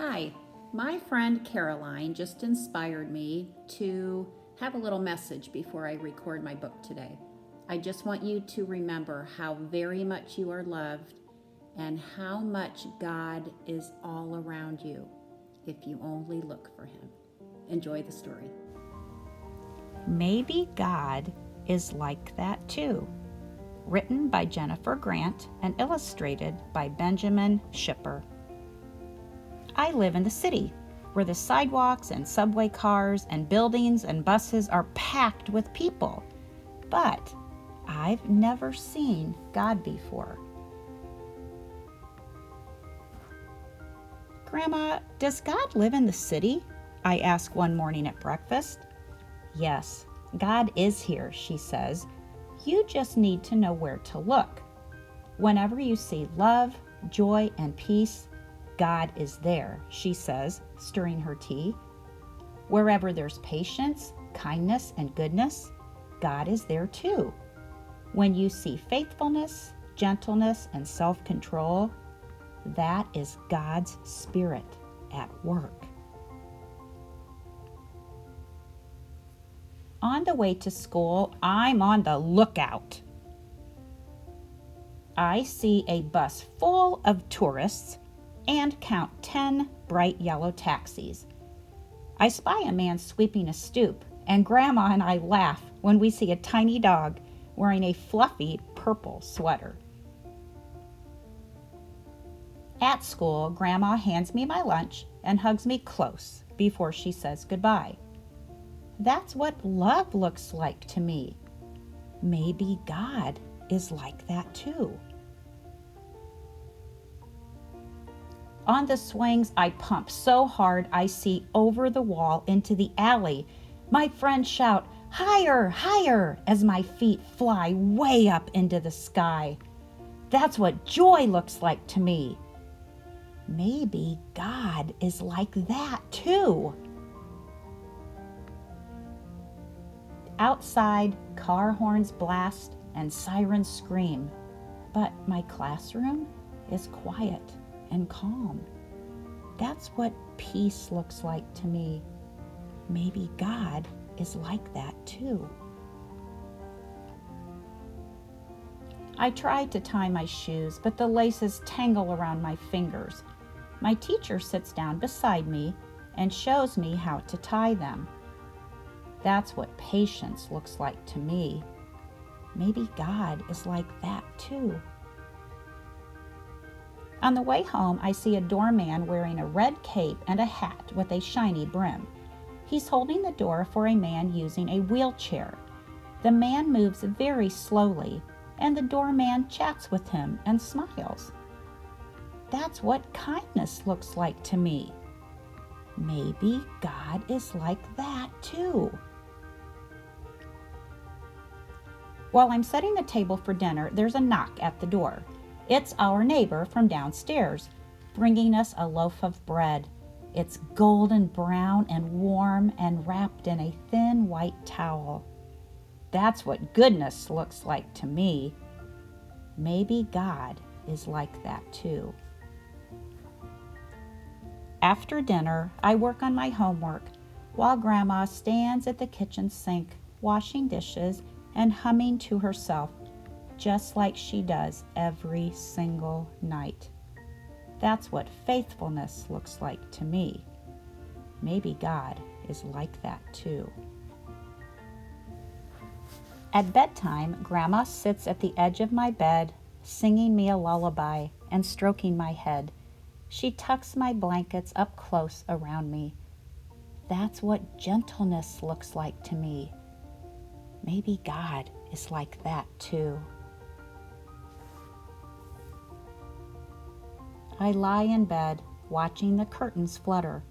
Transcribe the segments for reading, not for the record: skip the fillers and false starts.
Hi, my friend Caroline just inspired me to have a little message before I record my book today. I just want you to remember how very much you are loved and how much God is all around you if you only look for Him. Enjoy the story. Maybe God is like that too. Written by Jennifer Grant and illustrated by Benjamin Schipper. I live in the city, where the sidewalks and subway cars and buildings and buses are packed with people. But I've never seen God before. Grandma, does God live in the city? I asked one morning at breakfast. Yes, God is here, she says. You just need to know where to look. Whenever you see love, joy, and peace, God is there, she says, stirring her tea. Wherever there's patience, kindness, and goodness, God is there too. When you see faithfulness, gentleness, and self-control, that is God's Spirit at work. On the way to school, I'm on the lookout. I see a bus full of tourists and count 10 bright yellow taxis. I spy a man sweeping a stoop, and Grandma and I laugh when we see a tiny dog wearing a fluffy purple sweater. At school, Grandma hands me my lunch and hugs me close before she says goodbye. That's what love looks like to me. Maybe God is like that too. On the swings, I pump so hard I see over the wall into the alley. My friends shout, "Higher, higher," as my feet fly way up into the sky. That's what joy looks like to me. Maybe God is like that too. Outside, car horns blast and sirens scream, but my classroom is quiet and calm. That's what peace looks like to me. Maybe God is like that too. I try to tie my shoes, but the laces tangle around my fingers. My teacher sits down beside me and shows me how to tie them. That's what patience looks like to me. Maybe God is like that too. On the way home, I see a doorman wearing a red cape and a hat with a shiny brim. He's holding the door for a man using a wheelchair. The man moves very slowly, and the doorman chats with him and smiles. That's what kindness looks like to me. Maybe God is like that too. While I'm setting the table for dinner, there's a knock at the door. It's our neighbor from downstairs, bringing us a loaf of bread. It's golden brown and warm and wrapped in a thin white towel. That's what goodness looks like to me. Maybe God is like that too. After dinner, I work on my homework while Grandma stands at the kitchen sink, washing dishes and humming to herself, just like she does every single night. That's what faithfulness looks like to me. Maybe God is like that too. At bedtime, Grandma sits at the edge of my bed, singing me a lullaby and stroking my head. She tucks my blankets up close around me. That's what gentleness looks like to me. Maybe God is like that too. I lie in bed, watching the curtains flutter.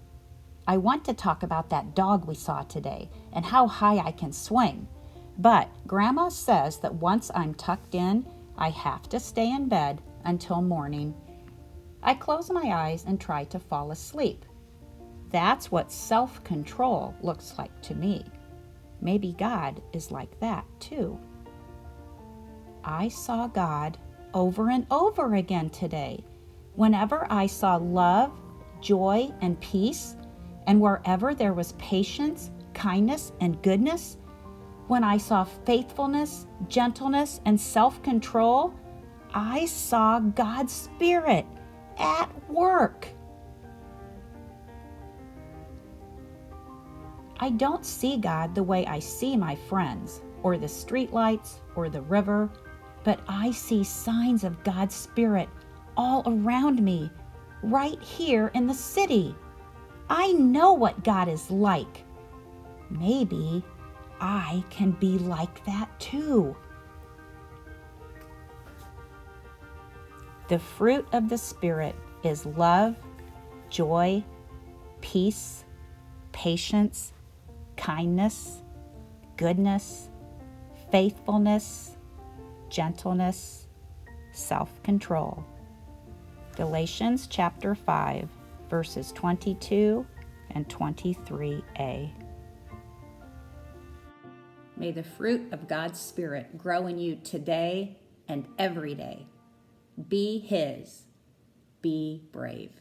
I want to talk about that dog we saw today and how high I can swing. But Grandma says that once I'm tucked in, I have to stay in bed until morning. I close my eyes and try to fall asleep. That's what self-control looks like to me. Maybe God is like that too. I saw God over and over again today. Whenever I saw love, joy, and peace, and wherever there was patience, kindness, and goodness, when I saw faithfulness, gentleness, and self-control, I saw God's Spirit at work. I don't see God the way I see my friends, or the streetlights, or the river, but I see signs of God's Spirit all around me, right here in the city. I know what God is like. Maybe I can be like that too. The fruit of the Spirit is love, joy, peace, patience, kindness, goodness, faithfulness, gentleness, self-control. Galatians chapter 5, verses 22 and 23a. May the fruit of God's Spirit grow in you today and every day. Be His. Be brave.